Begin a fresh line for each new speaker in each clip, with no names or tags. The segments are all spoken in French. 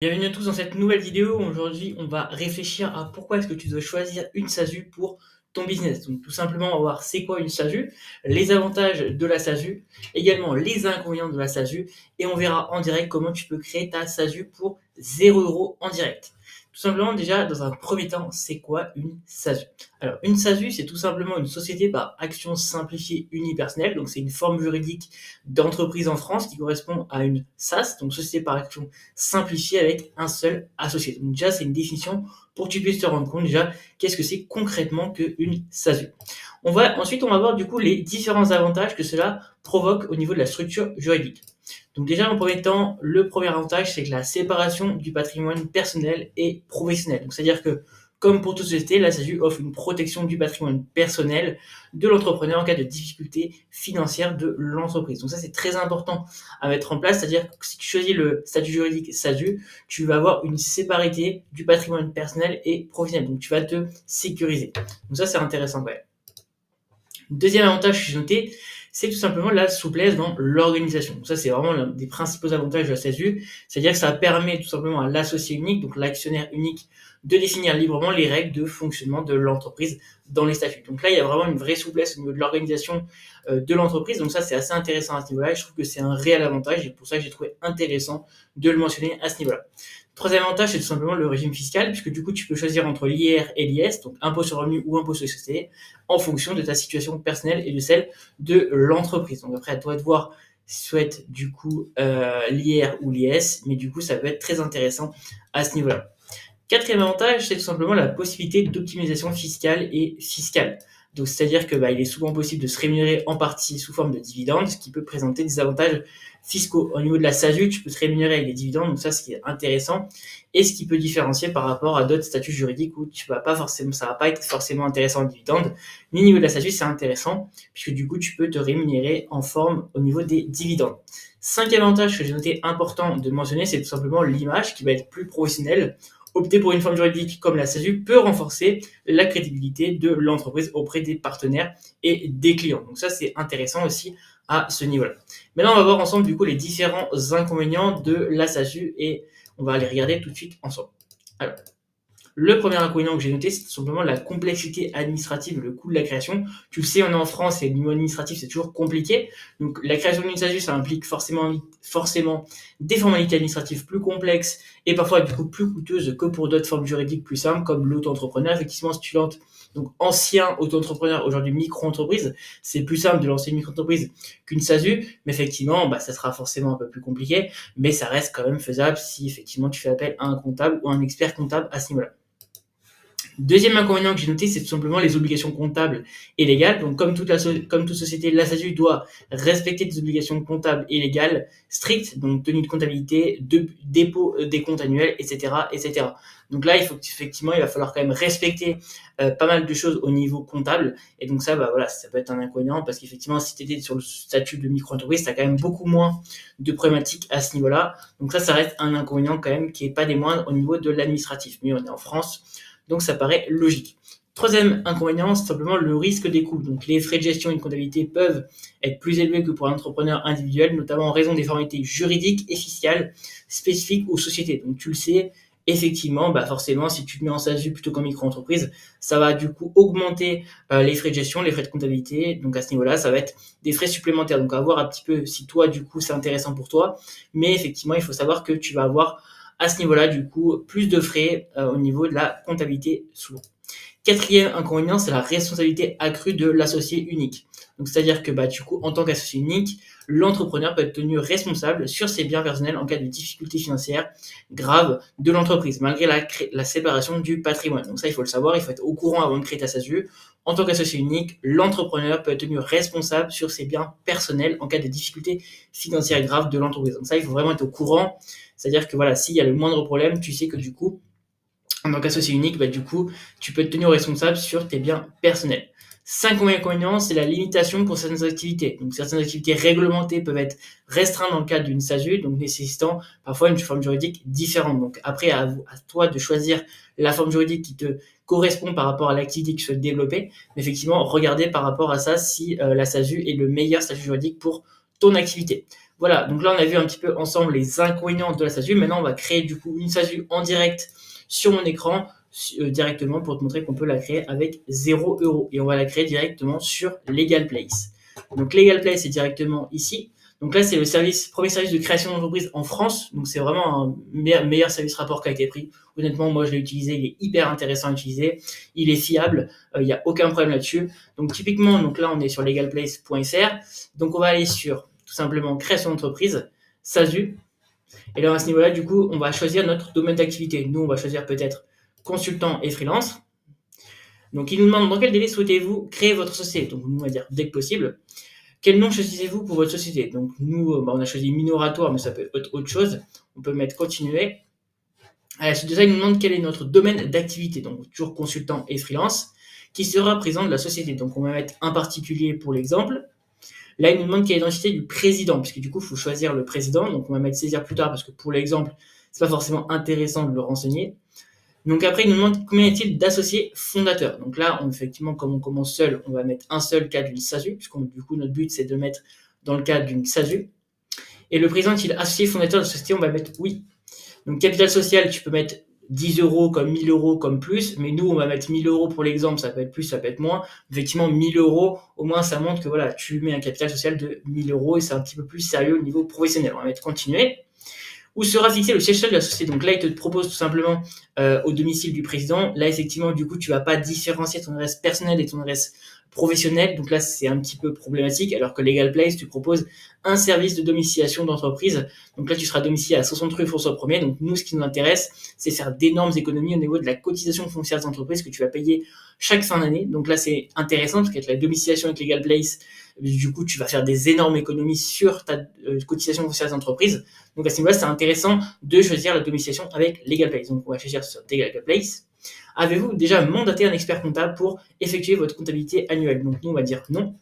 Bienvenue à tous dans cette nouvelle vidéo. Aujourd'hui, on va réfléchir à pourquoi est-ce que tu dois choisir une SASU pour ton business. Donc tout simplement, on va voir c'est quoi une SASU, les avantages de la SASU, également les inconvénients de la SASU, et on verra en direct comment tu peux créer ta SASU pour 0 € en direct. Tout simplement, déjà, dans un premier temps, c'est quoi une SASU? Alors, une SASU, c'est tout simplement une société par action simplifiée unipersonnelle. Donc, c'est une forme juridique d'entreprise en France qui correspond à une SAS, donc société par action simplifiée avec un seul associé. Donc déjà, c'est une définition pour que tu puisses te rendre compte déjà qu'est-ce que c'est concrètement qu'une SASU. Ensuite, on va voir du coup les différents avantages que cela provoque au niveau de la structure juridique. Donc déjà, en premier temps, le premier avantage, c'est que la séparation du patrimoine personnel et professionnel. Donc c'est-à-dire que, comme pour toute société, la SASU offre une protection du patrimoine personnel de l'entrepreneur en cas de difficulté financière de l'entreprise. Donc ça, c'est très important à mettre en place, c'est-à-dire que si tu choisis le statut juridique SASU, tu vas avoir une séparité du patrimoine personnel et professionnel. Donc tu vas te sécuriser. Donc ça, c'est intéressant quand même. Deuxième avantage que j'ai noté, c'est tout simplement la souplesse dans l'organisation. Ça, c'est vraiment l'un des principaux avantages de la SASU, c'est-à-dire que ça permet tout simplement à l'associé unique, donc l'actionnaire unique, de définir librement les règles de fonctionnement de l'entreprise dans les statuts. Donc là, il y a vraiment une vraie souplesse au niveau de l'organisation de l'entreprise. Donc ça, c'est assez intéressant à ce niveau-là. Et je trouve que c'est un réel avantage et pour ça que j'ai trouvé intéressant de le mentionner à ce niveau-là. Troisième avantage, c'est tout simplement le régime fiscal, puisque du coup, tu peux choisir entre l'IR et l'IS, donc impôt sur le revenu ou impôt sur les sociétés, en fonction de ta situation personnelle et de celle de l'entreprise. Donc après, à toi de voir si tu souhaites du coup l'IR ou l'IS, mais du coup, ça peut être très intéressant à ce niveau-là. Quatrième avantage, c'est tout simplement la possibilité d'optimisation fiscale et fiscale. Donc, c'est-à-dire que il est souvent possible de se rémunérer en partie sous forme de dividendes, ce qui peut présenter des avantages fiscaux. Au niveau de la SASU, tu peux te rémunérer avec des dividendes, donc ça, ce qui est intéressant, et ce qui peut différencier par rapport à d'autres statuts juridiques où ça va pas être forcément intéressant en dividendes. Mais au niveau de la SASU, c'est intéressant, puisque du coup, tu peux te rémunérer en forme au niveau des dividendes. Cinquième avantage que j'ai noté important de mentionner, c'est tout simplement l'image qui va être plus professionnelle. Opter pour une forme juridique comme la SASU peut renforcer la crédibilité de l'entreprise auprès des partenaires et des clients. Donc ça, c'est intéressant aussi à ce niveau-là. Maintenant, on va voir ensemble du coup les différents inconvénients de la SASU et on va les regarder tout de suite ensemble. Alors, le premier inconvénient que j'ai noté, c'est tout simplement la complexité administrative, le coût de la création. Tu le sais, on est en France et le niveau administratif, c'est toujours compliqué. Donc, la création d'une SASU, ça implique forcément des formalités administratives plus complexes et parfois du coup plus coûteuses que pour d'autres formes juridiques plus simples, comme l'auto-entrepreneur. Effectivement, si tu lances donc ancien auto-entrepreneur, aujourd'hui micro-entreprise, c'est plus simple de lancer une micro-entreprise qu'une SASU, mais effectivement, ça sera forcément un peu plus compliqué, mais ça reste quand même faisable si effectivement tu fais appel à un comptable ou un expert comptable à ce niveau-là. Deuxième inconvénient que j'ai noté, c'est tout simplement les obligations comptables et légales. Donc, comme toute société, la SASU doit respecter des obligations comptables et légales strictes, donc tenue de comptabilité, dépôt des comptes annuels, etc., etc. Donc là, il va falloir quand même respecter pas mal de choses au niveau comptable. Et donc ça, ça peut être un inconvénient parce qu'effectivement, si tu étais sur le statut de micro-entreprise, tu as quand même beaucoup moins de problématiques à ce niveau-là. Donc ça reste un inconvénient quand même qui est pas des moindres au niveau de l'administratif. Mais on est en France, donc ça paraît logique. Troisième inconvénient, c'est simplement le risque des coûts. Donc les frais de gestion et de comptabilité peuvent être plus élevés que pour un entrepreneur individuel, notamment en raison des formalités juridiques et fiscales spécifiques aux sociétés. Donc tu le sais, effectivement, forcément, si tu te mets en SASU plutôt qu'en micro-entreprise, ça va du coup augmenter les frais de gestion, les frais de comptabilité. Donc à ce niveau-là, ça va être des frais supplémentaires. Donc à voir un petit peu si toi, du coup, c'est intéressant pour toi. Mais effectivement, il faut savoir que tu vas avoir à ce niveau-là, du coup, plus de frais au niveau de la comptabilité souvent. Quatrième inconvénient, c'est la responsabilité accrue de l'associé unique. Donc, c'est-à-dire que, du coup, en tant qu'associé unique, l'entrepreneur peut être tenu responsable sur ses biens personnels en cas de difficultés financières graves de l'entreprise, malgré la séparation du patrimoine. Donc ça, il faut le savoir, il faut être au courant avant de créer ta SASU. En tant qu'associé unique, l'entrepreneur peut être tenu responsable sur ses biens personnels en cas de difficultés financières graves de l'entreprise. Donc ça, il faut vraiment être au courant. C'est-à-dire que s'il y a le moindre problème, tu sais que du coup, en tant qu'associé unique, du coup, tu peux être tenu responsable sur tes biens personnels. Cinquième inconvénient, c'est la limitation pour certaines activités. Donc, certaines activités réglementées peuvent être restreintes dans le cadre d'une SASU, donc nécessitant parfois une forme juridique différente. Donc, après, à toi de choisir la forme juridique qui te correspond par rapport à l'activité que tu souhaites développer. Mais effectivement, regardez par rapport à ça si la SASU est le meilleur statut juridique pour ton activité. Voilà, donc là on a vu un petit peu ensemble les inconvénients de la SASU. Maintenant on va créer du coup une SASU en direct sur mon écran directement pour te montrer qu'on peut la créer avec 0 € et on va la créer directement sur Legal Place. Donc Legal Place est directement ici. Donc là c'est le premier service de création d'entreprise en France. Donc c'est vraiment un meilleur service rapport qualité-prix. Honnêtement, moi je l'ai utilisé, il est hyper intéressant à utiliser, il est fiable, il n'y a aucun problème là-dessus. Donc typiquement, donc là on est sur legalplace.fr. Donc on va aller sur tout simplement création d'entreprise, SASU. Et là à ce niveau-là, du coup, on va choisir notre domaine d'activité. Nous, on va choisir peut-être consultant et freelance. Donc il nous demande dans quel délai souhaitez-vous créer votre société. Donc nous, on va dire dès que possible. Quel nom choisissez-vous pour votre société? Donc nous, on a choisi Minoratoire, mais ça peut être autre chose. On peut mettre continuer. À la suite de ça, il nous demande quel est notre domaine d'activité. Donc toujours consultant et freelance, qui sera présent de la société. Donc on va mettre un particulier pour l'exemple. Là, il nous demande quelle est l'identité du président, puisque du coup, il faut choisir le président. Donc on va mettre saisir plus tard, parce que pour l'exemple, c'est pas forcément intéressant de le renseigner. Donc après, il nous demande combien y a-t-il d'associés fondateurs. Donc là, effectivement, comme on commence seul, on va mettre un seul cas d'une SASU, puisque du coup, notre but, c'est de mettre dans le cadre d'une SASU. Et le président est-il associé fondateur de la société? On va mettre oui. Donc capital social, tu peux mettre 10 € comme 1000 € comme plus, mais nous on va mettre 1000 € pour l'exemple, ça peut être plus, ça peut être moins. Effectivement 1000 €, au moins ça montre que voilà, tu mets un capital social de 1000 € et c'est un petit peu plus sérieux au niveau professionnel. On va mettre continuer. Où sera fixé le siège social de la société? Donc là, il te propose tout simplement au domicile du président. Là, effectivement, du coup, tu vas pas différencier ton adresse personnelle et ton adresse professionnelle. Donc là, c'est un petit peu problématique. Alors que Legal Place, tu proposes un service de domiciliation d'entreprise. Donc là, tu seras domicilié à 60 rue François 1er. Donc nous, ce qui nous intéresse, c'est faire d'énormes économies au niveau de la cotisation foncière d'entreprise que tu vas payer chaque fin d'année. Donc là, c'est intéressant parce qu'avec la domiciliation avec Legal Place, du coup, tu vas faire des énormes économies sur ta cotisation foncière d'entreprise. Donc à ce niveau-là, c'est intéressant de choisir la domiciliation avec Legal Place. Donc on va choisir sur Legal Place. Avez-vous déjà mandaté un expert comptable pour effectuer votre comptabilité annuelle? Donc nous, on va dire non.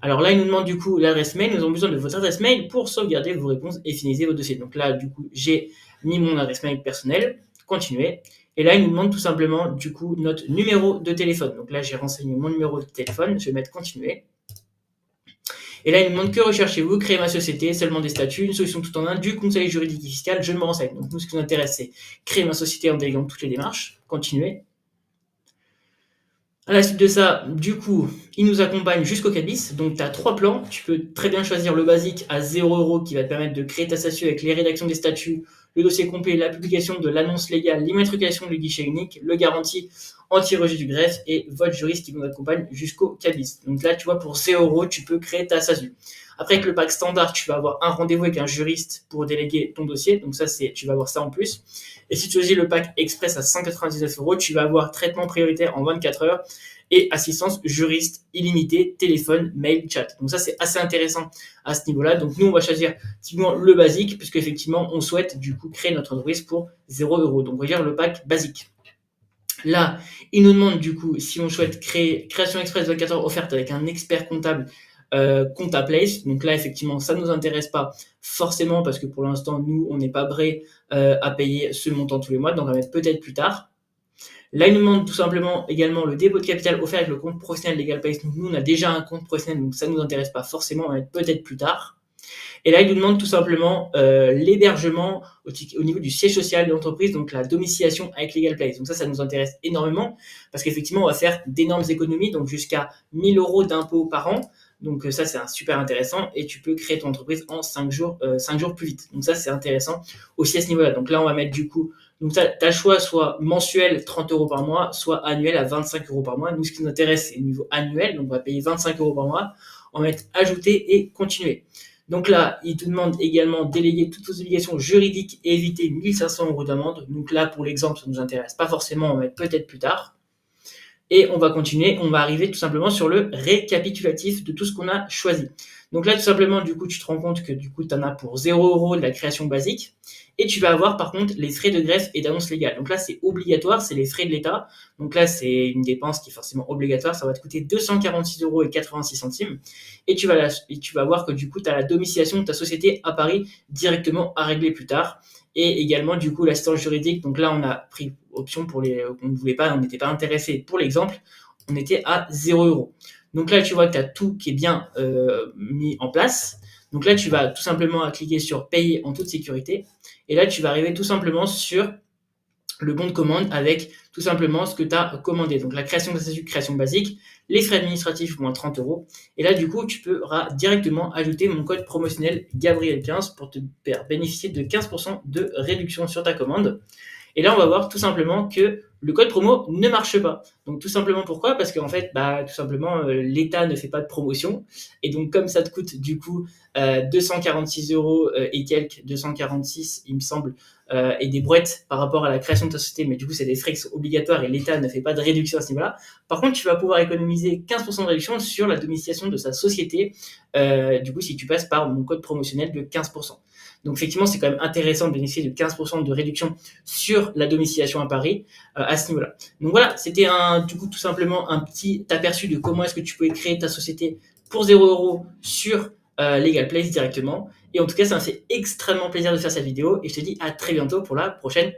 Alors là, il nous demande du coup l'adresse mail. Nous avons besoin de votre adresse mail pour sauvegarder vos réponses et finaliser vos dossiers. Donc là, du coup, j'ai mis mon adresse mail personnelle. Continuer. Et là, il nous demande tout simplement du coup notre numéro de téléphone. Donc là, j'ai renseigné mon numéro de téléphone. Je vais mettre continuer. Et là, il nous demande que recherchez-vous, créer ma société, seulement des statuts, une solution tout en un, du conseil juridique et fiscal, je me renseigne. Donc nous, ce qui nous intéresse, c'est créer ma société en déléguant toutes les démarches. Continuer. À la suite de ça, du coup, il nous accompagne jusqu'au CABIS. Donc tu as 3 plans. Tu peux très bien choisir le basique à 0 € qui va te permettre de créer ta SASU avec les rédactions des statuts, le dossier complet, la publication de l'annonce légale, l'immatriculation du guichet unique, le garantie anti-rejet du greffe et votre juriste qui nous accompagne jusqu'au CABIS. Donc là, tu vois, pour 0 €, tu peux créer ta SASU. Après, avec le pack standard, tu vas avoir un rendez-vous avec un juriste pour déléguer ton dossier. Donc ça, tu vas avoir ça en plus. Et si tu choisis le pack express à 199 €, tu vas avoir traitement prioritaire en 24 heures et assistance juriste illimitée, téléphone, mail, chat. Donc ça, c'est assez intéressant à ce niveau-là. Donc nous, on va choisir typiquement le basique puisque effectivement, on souhaite du coup créer notre entreprise pour 0 €. Donc on va dire le pack basique. Là, il nous demande du coup si on souhaite créer création express 24 heures offerte avec un expert comptable Comptaplace. Donc là, effectivement, ça ne nous intéresse pas forcément parce que pour l'instant, nous, on n'est pas prêt à payer ce montant tous les mois. Donc on va mettre peut-être plus tard. Là, il nous demande tout simplement également le dépôt de capital offert avec le compte professionnel Legal Place. Donc nous, on a déjà un compte professionnel, donc ça ne nous intéresse pas forcément. On va mettre peut-être plus tard. Et là, il nous demande tout simplement l'hébergement au niveau du siège social de l'entreprise, donc la domiciliation avec Legal Place. Donc ça nous intéresse énormément parce qu'effectivement, on va faire d'énormes économies, donc jusqu'à 1000 € d'impôts par an. Donc ça, c'est super intéressant et tu peux créer ton entreprise en 5 jours plus vite. Donc ça, c'est intéressant aussi à ce niveau-là. Donc là, on va mettre du coup, donc tu as le choix soit mensuel 30 € par mois, soit annuel à 25 € par mois. Nous, ce qui nous intéresse, c'est le niveau annuel, donc on va payer 25 € par mois. On va mettre ajouter et continuer. Donc là, il te demande également de déléguer toutes vos obligations juridiques et éviter 1500 € d'amende. Donc là, pour l'exemple, ça ne nous intéresse pas forcément, on va mettre peut-être plus tard. Et on va continuer, on va arriver tout simplement sur le récapitulatif de tout ce qu'on a choisi. Donc là, tout simplement, du coup, tu te rends compte que du coup, tu en as pour 0 € de la création basique. Et tu vas avoir par contre les frais de greffe et d'annonce légale. Donc là, c'est obligatoire, c'est les frais de l'État. Donc là, c'est une dépense qui est forcément obligatoire. Ça va te coûter 246,86 €. Et tu vas voir que du coup, tu as la domiciliation de ta société à Paris directement à régler plus tard. Et également, du coup, l'assistance juridique. Donc là, on a pris option pour les qu'on ne voulait pas, on n'était pas intéressé. Pour l'exemple, on était à 0 €. Donc là, tu vois que tu as tout qui est bien mis en place. Donc là, tu vas tout simplement cliquer sur payer en toute sécurité. Et là, tu vas arriver tout simplement sur le bon de commande avec tout simplement ce que tu as commandé. Donc la création de SASU, création basique, les frais administratifs moins 30 euros. Et là, du coup, tu pourras directement ajouter mon code promotionnel Gabriel15 pour te faire bénéficier de 15% de réduction sur ta commande. Et là, on va voir tout simplement que le code promo ne marche pas. Donc tout simplement pourquoi? Parce qu'en fait, tout simplement, l'État ne fait pas de promotion. Et donc comme ça te coûte du coup 246 euros et quelques, 246 il me semble, et des brouettes par rapport à la création de ta société, mais du coup c'est des frais qui sont obligatoires et l'État ne fait pas de réduction à ce niveau-là. Par contre, tu vas pouvoir économiser 15% de réduction sur la domiciliation de sa société, du coup si tu passes par mon code promotionnel de 15%. Donc effectivement, c'est quand même intéressant de bénéficier de 15% de réduction sur la domiciliation à Paris à ce niveau-là. Donc voilà, c'était du coup tout simplement un petit aperçu de comment est-ce que tu pouvais créer ta société pour 0 euros sur Legal Place directement. Et en tout cas, ça m'a fait extrêmement plaisir de faire cette vidéo et je te dis à très bientôt pour la prochaine vidéo.